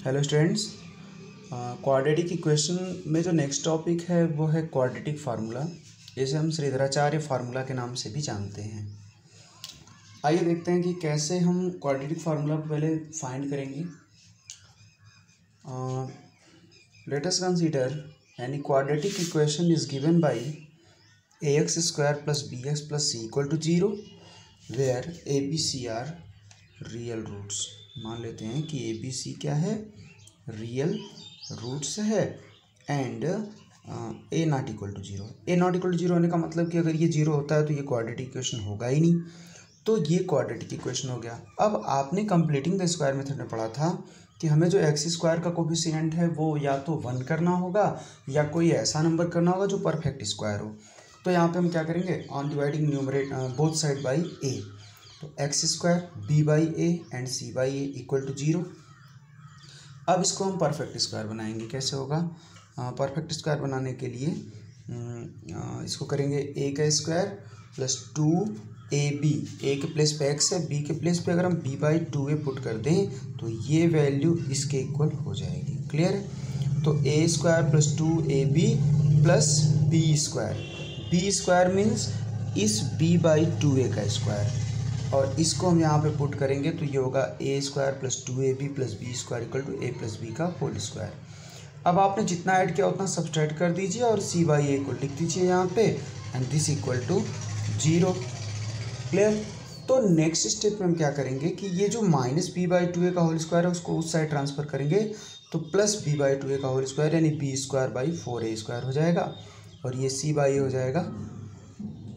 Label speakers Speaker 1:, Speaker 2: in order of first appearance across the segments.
Speaker 1: Hello students, quadratic equation में जो next topic है वो है क्वाड्रेटिक फार्मूला। इसे हम श्रीधराचार्य फार्मूला के नाम से भी जानते हैं। आइए देखते हैं कि कैसे हम क्वाड्रेटिक फार्मूला को पहले फाइंड करेंगे। Let us consider any quadratic equation is given by ax square plus bx plus c equal to 0 where a b c are real roots. मान लेते हैं कि ए बी सी क्या है, रियल रूट्स है and a not equal to zero. A not equal to zero होने का मतलब कि अगर ये जीरो होता है तो ये क्वाड्रेटिक इक्वेशन होगा ही नहीं, तो ये क्वाड्रेटिक इक्वेशन हो गया। अब आपने कंप्लीटिंग द स्क्वायर मेथड में पढ़ा था कि हमें जो एक्स स्क्वायर का कोफिशिएंट है वो या तो 1 करना होगा या कोई ऐसा नंबर करना होगा जो परफेक्ट स्क्वायर हो। तो यहाँ पे हम क्या करेंगे, on dividing numerator both side by a, तो x square b by a and c by a equal to 0। अब इसको हम परफेक्ट स्क्वायर बनाएंगे। कैसे होगा? परफेक्ट स्क्वायर बनाने के लिए इसको करेंगे ए का स्क्वायर प्लस 2ab, ए के प्लेस पे एक्स है, बी के प्लेस पे अगर हम b बाई 2a पुट कर दें तो ये वैल्यू इसके इक्वल हो जाएगी। क्लियर है? तो a square plus 2ab plus b square means इस b बाई 2a का स्क्वायर, और इसको हम यहाँ पे पुट करेंगे तो ये होगा a square plus 2ab plus b square equal to a plus b का होल स्क्वायर। अब आपने जितना ऐड किया उतना सब्सट्रैक्ट कर दीजिए और सी बाई ए को लिख दीजिए यहाँ पे and this equal to 0। Clear? तो नेक्स्ट स्टेप में हम क्या करेंगे कि ये जो माइनस बी बाई 2a का होल स्क्वायर है उसको उस साइड ट्रांसफर करेंगे, तो प्लस बी बाई 2a का होल स्क्वायर यानी b square by 4a square हो जाएगा, और ये सी बाई ए हो जाएगा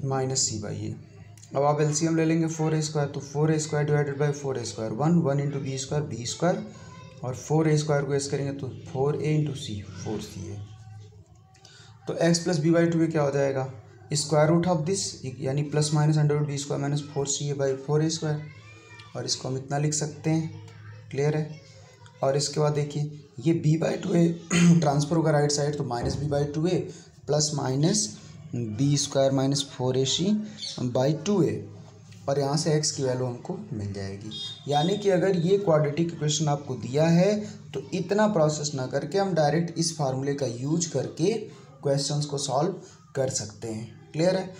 Speaker 1: माइनस सी बाई ए। अब आप एलसीएम ले लेंगे 4a स्क्वायर, तो 4a square divided by 4a square 1 into b square, और 4a स्क्वायर को ऐसे करेंगे तो 4a इंटू सी 4c है। तो x plus B by 2a क्या हो जाएगा, स्क्वायर रूट ऑफ दिस यानी plus minus under root b square minus 4ca by 4a square, और इसको हम इतना लिख सकते हैं। क्लियर है? और इसके बाद देखिए ये b बाई 2a ट्रांसफर होगा राइट साइड, तो minus b by 2a plus minus b square minus 4ac by 2a, और यहाँ से x की वैल्यू हमको मिल जाएगी। यानी कि अगर ये क्वाड्रेटिक इक्वेशन आपको दिया है तो इतना प्रोसेस ना करके हम डायरेक्ट इस फार्मूले का यूज करके क्वेश्चंस को सॉल्व कर सकते हैं। क्लियर है?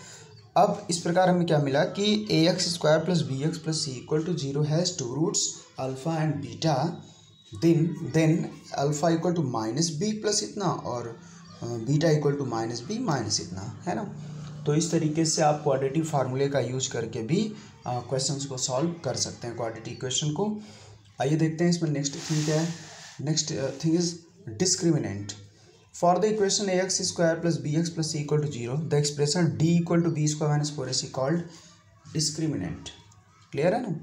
Speaker 1: अब इस प्रकार हमें क्या मिला कि a x square plus b x plus c equal to 0 has two roots alpha and beta, then alpha equal to minus b plus इतना और beta equal to minus b minus इतना, है ना। तो इस तरीके से आप क्वाड्रेटिक फार्मूले का यूज करके भी क्वेश्चंस को सॉल्व कर सकते हैं, क्वाड्रेटिक इक्वेशन को। आइए देखते हैं इसमें नेक्स्ट थिंग क्या है। Next thing is discriminant. For the equation a x square plus b x plus c equal to 0 the expression d equal to b square minus 4ac called discriminant. Clear है ना?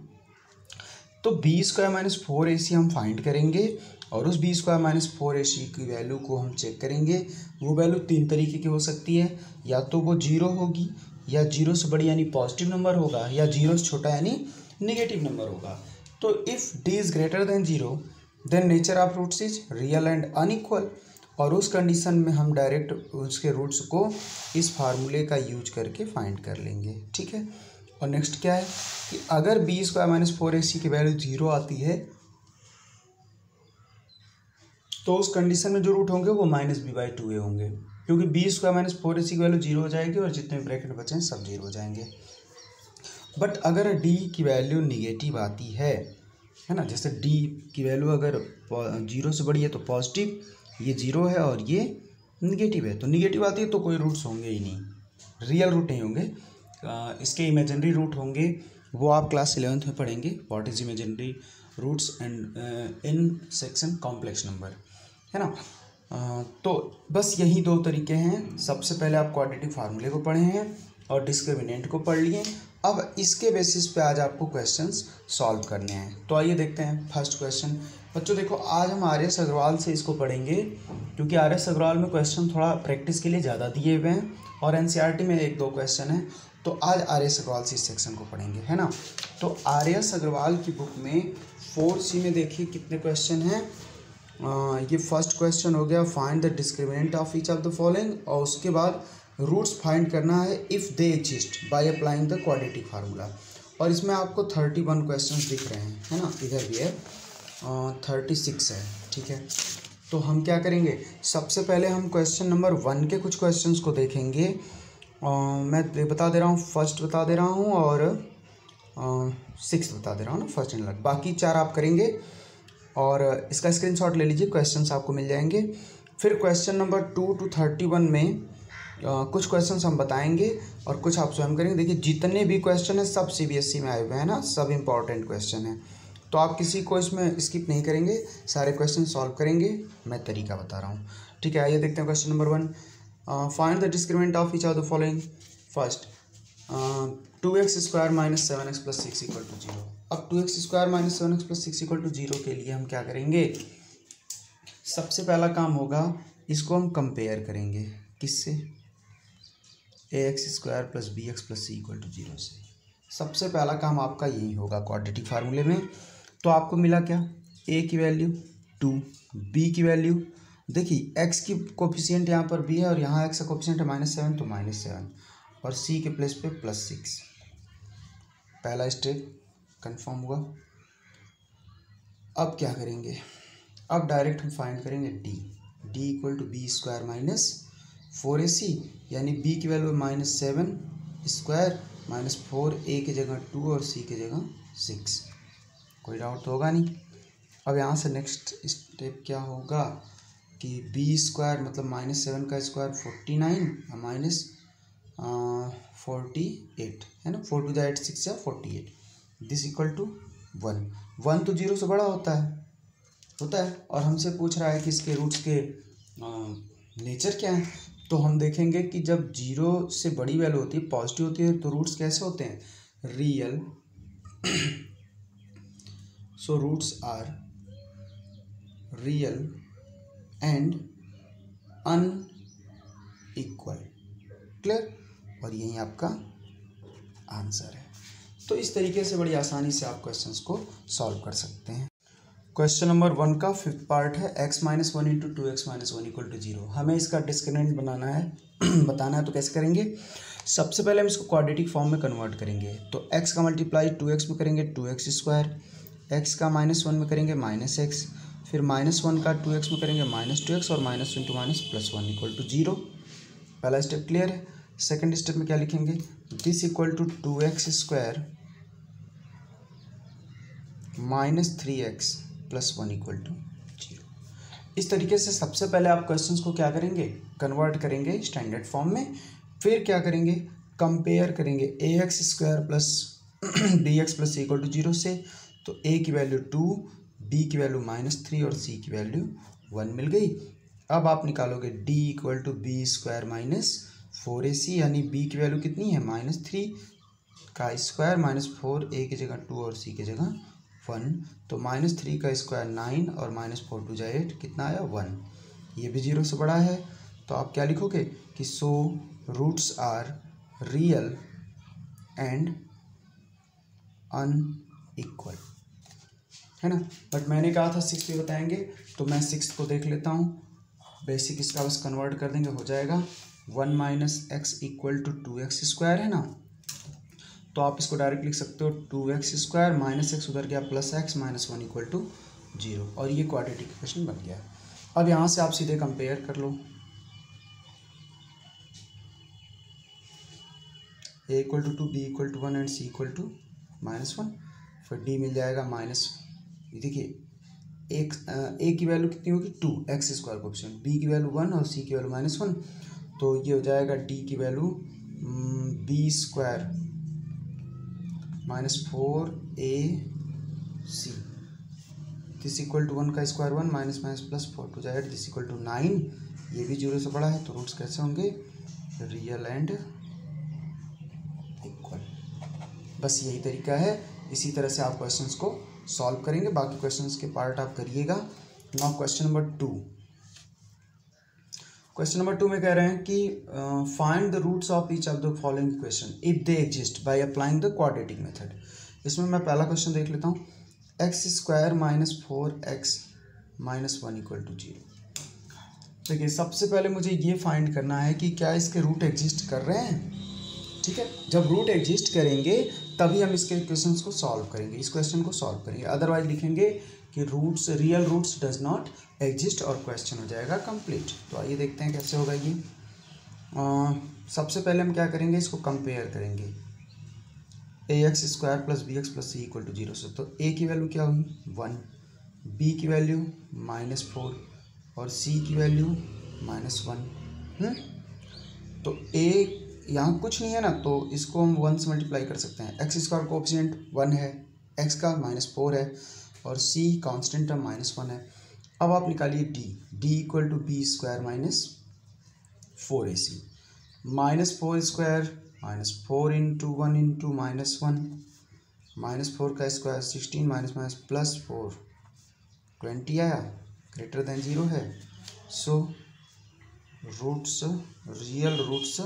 Speaker 1: तो B square minus 4ac हम find करेंगे और उस B square minus 4ac की value को हम चेक करेंगे। वो वैल्यू 3 तरीके की हो सकती है, या तो वो 0 होगी, या 0 से बड़ी यानी पॉजिटिव नंबर होगा, या 0 से छोटा यानी निगेटिव नंबर होगा। तो if d is greater than 0 then nature of roots is real and unequal, और उस कंडीशन में हम डायरेक्ट उसके रूट्स को इस फार्मूले का यूज करके फाइंड कर लेंगे। ठीक है? और नेक्स्ट क्या है कि अगर बी स्क्वायर माइनस 4ac की वैल्यू 0 आती है तो उस कंडीशन में जो रूट होंगे वो माइनस बी बाई 2a होंगे, क्योंकि बी स्क्वायर माइनस 4ac की वैल्यू 0 हो जाएगी और जितने ब्रैकेट बचे हैं सब 0 हो जाएंगे। बट अगर डी की वैल्यू निगेटिव आती है ना, जैसे डी की वैल्यू अगर 0 से बड़ी है तो पॉजिटिव, ये 0 है और ये निगेटिव है, तो निगेटिव आती है तो कोई रूट्स होंगे ही नहीं, रियल रूट नहीं होंगे, इसके इमेजिनरी रूट होंगे। वो आप क्लास 11th में पढ़ेंगे, what is imaginary roots and in section complex number, है ना। तो बस यही 2 तरीके हैं। सबसे पहले आप क्वाड्रेटिक फार्मूले को पढ़े हैं और डिस्क्रिमिनेंट को पढ़ लिए। अब इसके बेसिस पे आज आपको क्वेश्चंस सॉल्व करने हैं। तो आइए देखते हैं फर्स्ट क्वेश्चन। बच्चों देखो, आज हम आर.एस. अग्रवाल से इसको पढ़ेंगे, क्योंकि आर.एस. अग्रवाल में क्वेश्चन थोड़ा प्रैक्टिस के लिए ज़्यादा दिए हुए हैं और एनसीईआरटी में 1-2 क्वेश्चन हैं। तो आज आर.एस. अग्रवाल से इस सेक्शन को पढ़ेंगे, है ना। तो आर.एस. अग्रवाल की बुक में 4C में देखिए कितने क्वेश्चन हैं। ये फर्स्ट क्वेश्चन हो गया, find the discriminant of each of the following, और उसके बाद रूट्स फाइंड करना है if they exist by applying the quadratic formula. और इसमें आपको 31 क्वेश्चंस दिख रहे हैं, है ना, इधर भी है। 36 है। ठीक है, तो हम क्या करेंगे, सबसे पहले हम क्वेश्चन नंबर 1 के कुछ क्वेश्चंस को देखेंगे। मैं बता दे रहा हूँ, फर्स्ट बता दे रहा हूँ और 6 बता दे रहा हूँ ना, फर्स्ट एंड लास्ट, बाकी 4 आप करेंगे और इसका स्क्रीनशॉट ले लीजिए, क्वेश्चंस आपको मिल जाएंगे। फिर क्वेश्चन नंबर 2 to 31 में कुछ क्वेश्चंस हम बताएंगे और कुछ आप स्वयं करेंगे। देखिए जितने भी क्वेश्चन हैं सब CBSE में आए हुए हैं ना, सब इम्पॉर्टेंट क्वेश्चन हैं, तो आप किसी को इसमें स्किप नहीं करेंगे, सारे क्वेश्चन सॉल्व करेंगे। मैं तरीका बता रहा हूँ। ठीक है, आइए देखते हैं question number 1। Find the discriminant of each of the following. First 2x² - 7x + 6 = 0। अब 2x² - 7x + 6 = 0 के लिए हम क्या करेंगे, सबसे पहला काम होगा, इसको हम कंपेयर करेंगे किससे, ax² + bx + c = 0 से। सबसे पहला काम आपका यही होगा क्वाड्रेटिक फार्मूले में। तो आपको मिला क्या, a की वैल्यू 2, b की वैल्यू, देखिए x की कोफिशिएंट यहाँ पर b है और यहाँ x का कोफिशिएंट है -7, तो -7 और c के प्लेस पे +6। पहला स्टेप कंफर्म हुआ। अब क्या करेंगे, अब डायरेक्ट हम फाइंड करेंगे d = b² - 4ac, यानी b की वैल्यू -7² -4, a की जगह 2 और c की जगह 6। कोई डाउट तो होगा नहीं। अब यहाँ से नेक्स्ट स्टेप क्या होगा कि b² मतलब -7 का स्क्वायर 49 -48 है ना, 4 × 8 6 या 48, दिस = 1। 1 तो 0 से बड़ा होता है और हमसे पूछ रहा है कि इसके रूट्स के नेचर क्या है। तो हम देखेंगे कि जब 0 से बड़ी वैल्यू होती है, पॉजिटिव होती है, तो रूट्स कैसे होते हैं, real. So roots are real and unequal. Clear, और यही आपका आंसर है। तो इस तरीके से बड़ी आसानी से आप क्वेश्चंस को सॉल्व कर सकते हैं। क्वेश्चन नंबर 1 का 5th पार्ट है, x - 1 × 2x - 1 = 0। हमें इसका डिस्क्रिमिनेंट बनाना है बताना है, तो कैसे करेंगे, सबसे पहले हम इसको क्वाड्रेटिक फॉर्म में कन्वर्ट करेंगे। तो x का मल्टीप्लाई 2x में करेंगे 2x², x का -1 में करेंगे -x, फिर -1 का 2x में करेंगे -2x और -1 × -+1 = 0। पहला स्टेप क्लियर है। सेकेंड स्टेप में क्या लिखेंगे, दिस = 2x² - 3x + 1 = 0। इस तरीके से सबसे पहले आप क्वेश्चंस को क्या करेंगे, कन्वर्ट करेंगे स्टैंडर्ड फॉर्म में। फिर क्या करेंगे, कंपेयर करेंगे ax² + bx + c = 0 से। तो a की वैल्यू 2, b की वैल्यू -3 और c की वैल्यू 1 मिल गई। अब आप निकालोगे d = b² - 4ac, यानी b की वैल्यू कितनी है, -3 का स्क्वायर -4, a की जगह 2 और c की जगह 1, तो -3 का स्क्वायर 9 और -4 × 8 कितना आया, 1। ये भी 0 से बड़ा है, तो आप क्या लिखोगे कि so roots are real and unequal, है ना। बट मैंने कहा था 6 भी बताएंगे, तो मैं 6 को देख लेता हूँ। बेसिक इसका बस कन्वर्ट कर देंगे, हो जाएगा 1 - x = 2x² है ना। तो आप इसको डायरेक्ट लिख सकते हो 2x² - x उधर गया +x -1 = 0, और ये क्वाड्रेटिक इक्वेशन बन गया। अब यहाँ से आप सीधे कंपेयर कर लो, a = 2, b = 1 एंड c = -1। फिर d मिल जाएगा देखिए a की वैल्यू कितनी होगी 2, x² कोएफिशिएंट, b की वैल्यू 1 और c की वैल्यू -1, तो ये हो जाएगा d की वैल्यू b² -4ac, दिस = 1 का स्क्वायर 1 -+4 × 8, दिस = 9। ये भी 0 से बड़ा है, तो रूट्स कैसे होंगे, रियल एंड इक्वल। बस यही तरीका है, इसी तरह से आप क्वेश्चंस को सॉल्व करेंगे। बाकी क्वेश्चंस के पार्ट आप करिएगा। Now question number 2। Question number 2 में कह रहे हैं कि find the roots of each of the following equation if they exist by applying the quadratic method. इसमें मैं पहला क्वेश्चन देख लेता हूँ, x² - 4x - 1 = 0। देखिए सबसे पहले मुझे ये फाइंड करना है कि क्या इसके रूट एग्जिस्ट कर रहे हैं। ठीक है, जब रूट एग्जिस्ट करेंगे तभी हम इसके क्वेश्चंस को सॉल्व करेंगे, इस क्वेश्चन को सॉल्व करेंगे। अदरवाइज लिखेंगे कि roots real roots does not exist और क्वेश्चन हो जाएगा कंप्लीट। तो आइए देखते हैं कैसे होगा ये। सबसे पहले हम क्या करेंगे, इसको कंपेयर करेंगे ax² + bx + c = 0 से। तो a की वैल्यू क्या हुई 1, b की वैल्यू -4 और c की वैल्यू -1। तो a यहाँ कुछ नहीं है ना, तो इसको हम 1 से मल्टीप्लाई कर सकते हैं। x² कोएफिशिएंट 1 है, x का -4 है और c कांस्टेंट टर्म -1 है। अब आप निकालिए d = b² - 4ac। -4² -4 × 1 × -1 -4 का स्क्वायर 16 -4 20 आया, ग्रेटर देन 0 है। So roots real roots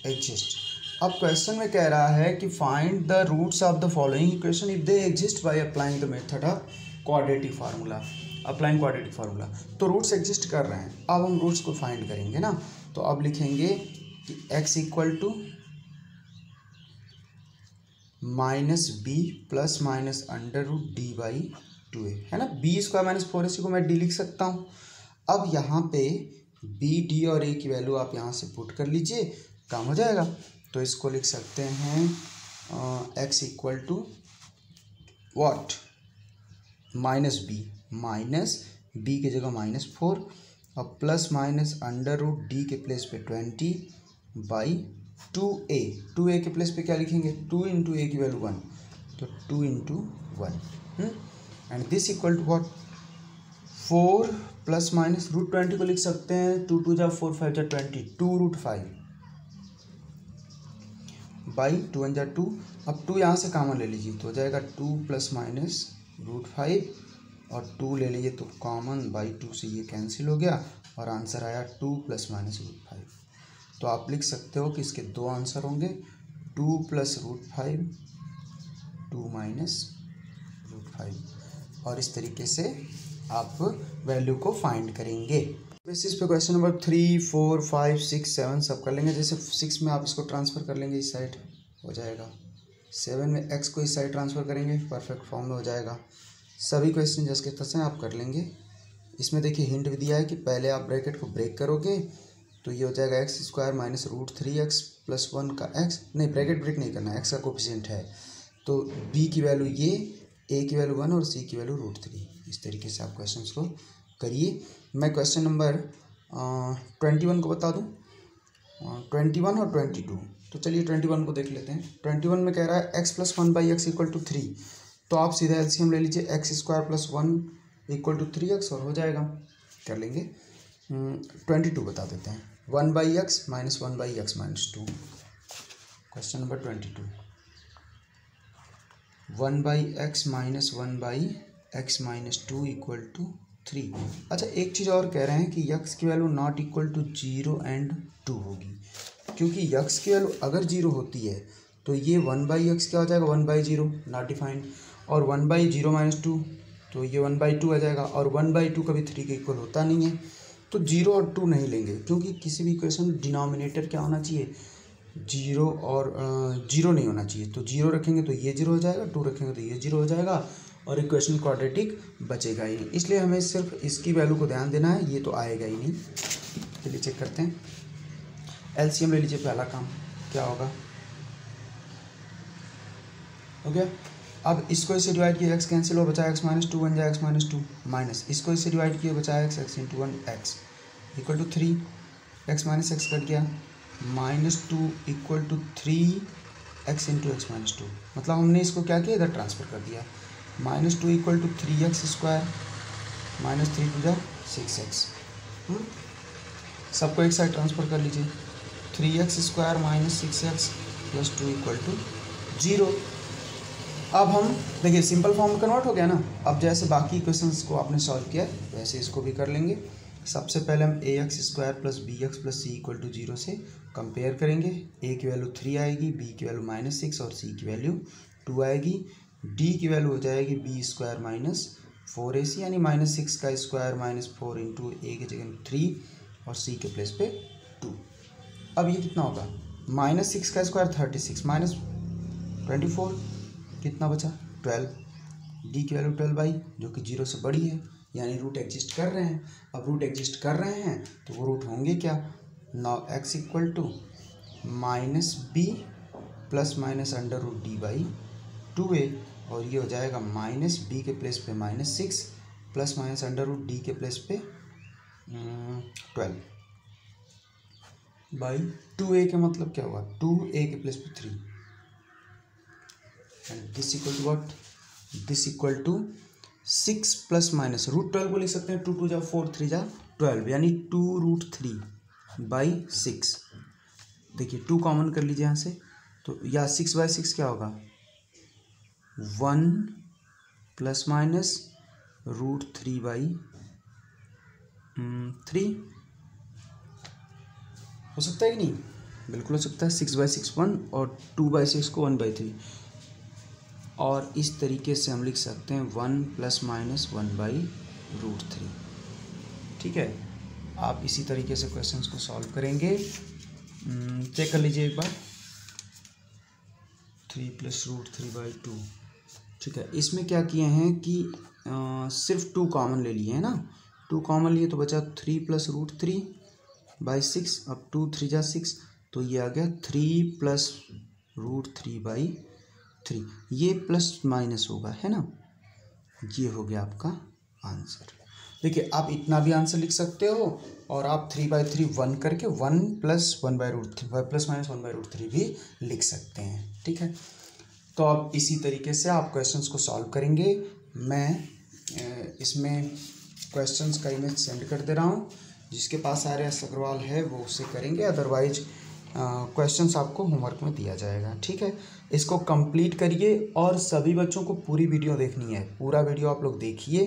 Speaker 1: exist. अब क्वेश्चन में कह रहा है कि find the roots of the following equation if they exist by applying the method of quadratic formula. Applying quadratic formula, तो रूट्स एग्जिस्ट कर रहे हैं। अब हम रूट्स को फाइंड करेंगे ना, तो अब लिखेंगे कि x = -b + √d/2a है ना। b² - 4ac को मैं d लिख सकता हूँ। अब यहाँ पे b, d और a की वैल्यू आप यहाँ से पुट कर लीजिए, काम हो जाएगा। तो इसको लिख सकते हैं x = what -b की जगह -4 और प्लस माइनस √d के प्लेस पे 20/2a के प्लेस पे क्या लिखेंगे 2 × a की वैल्यू 1, तो 2 × 1 and this equal to what 4 + √20 को लिख सकते हैं 2 × 2 = 4 5 × 20 2√5/2 × 2। अब 2 यहाँ से कॉमन ले लीजिए तो हो जाएगा 2 ± √5 और 2 ले लीजिए तो कॉमन 2 से ये कैंसिल हो गया और आंसर आया 2 ± √5। तो आप लिख सकते हो कि इसके दो आंसर होंगे 2 + √5 2 - √5 और इस तरीके से आप वैल्यू को फाइंड करेंगे। बेसिस पे क्वेश्चन नंबर 3 4 5 6 7 सब कर लेंगे। जैसे 6 में आप इसको ट्रांसफ़र कर लेंगे इस साइड हो जाएगा, 7 में x को इस साइड ट्रांसफ़र करेंगे परफेक्ट फॉर्म में हो जाएगा। सभी क्वेश्चन जैसे के तैसे आप कर लेंगे। इसमें देखिए हिंट भी दिया है कि पहले आप ब्रैकेट को ब्रेक करोगे तो ये हो जाएगा x² - √3x + 1 का x, नहीं ब्रैकेट ब्रेक नहीं करना है, x का कोएफिशिएंट है। तो b की वैल्यू ये, a की वैल्यू 1 और c की वैल्यू √3। इस तरीके से आप क्वेश्चन को करिए। मैं क्वेश्चन नंबर 21 को बता दूँ, 21 और 22। तो चलिए 21 को देख लेते हैं। 21 में कह रहा है x + 1/x = 3, तो आप सीधा एलसीएम ले लीजिए x² + 1 = 3x और हो जाएगा, कर लेंगे। 22 बता देते हैं 1/x - 1/x - 2। Question number 22 1/x - 1/x - 2 = 3। अच्छा एक चीज़ और कह रहे हैं कि x की value not equal to 0 and 2 होगी, क्योंकि x की वैल्यू अगर 0 होती है तो ये 1/x क्या हो जाएगा 1/0 नॉट डिफाइंड, और 1/0 - 2 तो ये 1/2 आ जाएगा, और 1/2 कभी 3 के इक्वल होता नहीं है। तो 0 और 2 नहीं लेंगे, क्योंकि किसी भी इक्वेशन में डिनोमिनेटर क्या होना चाहिए 0 और 0 नहीं होना चाहिए। तो 0 रखेंगे तो ये 0 हो जाएगा, 2 रखेंगे तो ये 0 हो जाएगा और इक्वेशन क्वाड्रेटिक बचेगा ही नहीं। इसलिए हमें सिर्फ इसकी वैल्यू को ध्यान देना है, ये तो आएगा ही नहीं। चलिए चेक करते हैं। एलसीएम ले लीजिए, पहला काम क्या होगा, हो गया। अब इसको इससे डिवाइड किया x कैंसिल हो, बचा x - 2 बन जाए x - 2 माइनस इसको इससे डिवाइड किया बचा x × 1 x = 3, x - x cut गया -2 = 3x × x - 2, मतलब हमने इसको क्या किया इधर ट्रांसफ़र कर दिया। -2 = 3x² -3 × 2 = 6x। सबको एक साइड ट्रांसफ़र कर लीजिए 3x² - 6x + 2 = 0। अब हम देखिए सिंपल फॉर्म में कन्वर्ट हो गया ना। अब जैसे बाकी क्वेश्चंस को आपने सॉल्व किया वैसे इसको भी कर लेंगे। सबसे पहले हम ax² + bx + c = 0 से कंपेयर करेंगे। a की वैल्यू 3 आएगी, b की वैल्यू -6 और c की वैल्यू 2 आएगी। d की वैल्यू हो जाएगी b² - 4ac यानी -6 का स्क्वायर -4 × a की जगह 3 और c के प्लेस पे 2। अब ये कितना होगा -6 का स्क्वायर 36 - 24, कितना बचा 12, डी की वैल्यू 12 जो कि 0 से बड़ी है, यानी रूट एग्जिस्ट कर रहे हैं। अब रूट एग्जिस्ट कर रहे हैं तो वो रूट होंगे क्या, now x equal to -b plus minus under root d by 2a, और ये हो जाएगा -b के प्लेस पे -6 plus minus under root d के प्लेस पे 12 बाई 2a का मतलब क्या होगा, 2a के प्लेस पे 3, and this equal to what, this equal to 6 plus minus root 12 को लिख सकते हैं, 2 2 जा 4 3 जा 12, यानी 2√3 बाई 6। देखिए 2 कॉमन कर लीजिए यहाँ से, तो या 6/6 क्या होगा, 1 प्लस माइनस √3 बाई 3 हो सकता है कि नहीं, बिल्कुल हो सकता है। 6/6 1 और 2/6 को 1/3, और इस तरीके से हम लिख सकते हैं 1 प्लस माइनस 1/√3। ठीक है, आप इसी तरीके से क्वेश्चंस को सॉल्व करेंगे। चेक कर लीजिए एक बार, 3 प्लस √3/2। ठीक है, इसमें क्या किए हैं कि सिर्फ 2 कॉमन ले लिए हैं ना, 2 कॉमन लिए तो बचा 3 प्लस √3/6, अब 2 3 जा 6, तो ये आ गया 3 प्लस √3/3, ये प्लस माइनस होगा, है ना, ये हो गया आपका आंसर। देखिए आप इतना भी आंसर लिख सकते हो, और आप 3/3 1 करके 1 प्लस 1/√3 प्लस माइनस 1/√3 भी लिख सकते हैं। ठीक है, तो अब इसी तरीके से आप क्वेश्चंस को सॉल्व करेंगे। मैं इसमें क्वेश्चंस का इमेज सेंड कर दे रहा हूँ, जिसके पास आर्यस अग्रवाल है वो उससे करेंगे, अदरवाइज क्वेश्चंस आपको होमवर्क में दिया जाएगा। ठीक है, इसको कंप्लीट करिए, और सभी बच्चों को पूरी वीडियो देखनी है, पूरा वीडियो आप लोग देखिए,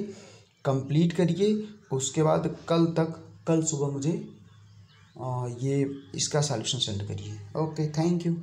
Speaker 1: कंप्लीट करिए, उसके बाद कल सुबह मुझे ये इसका सॉल्यूशन सेंड करिए। Okay, thank you.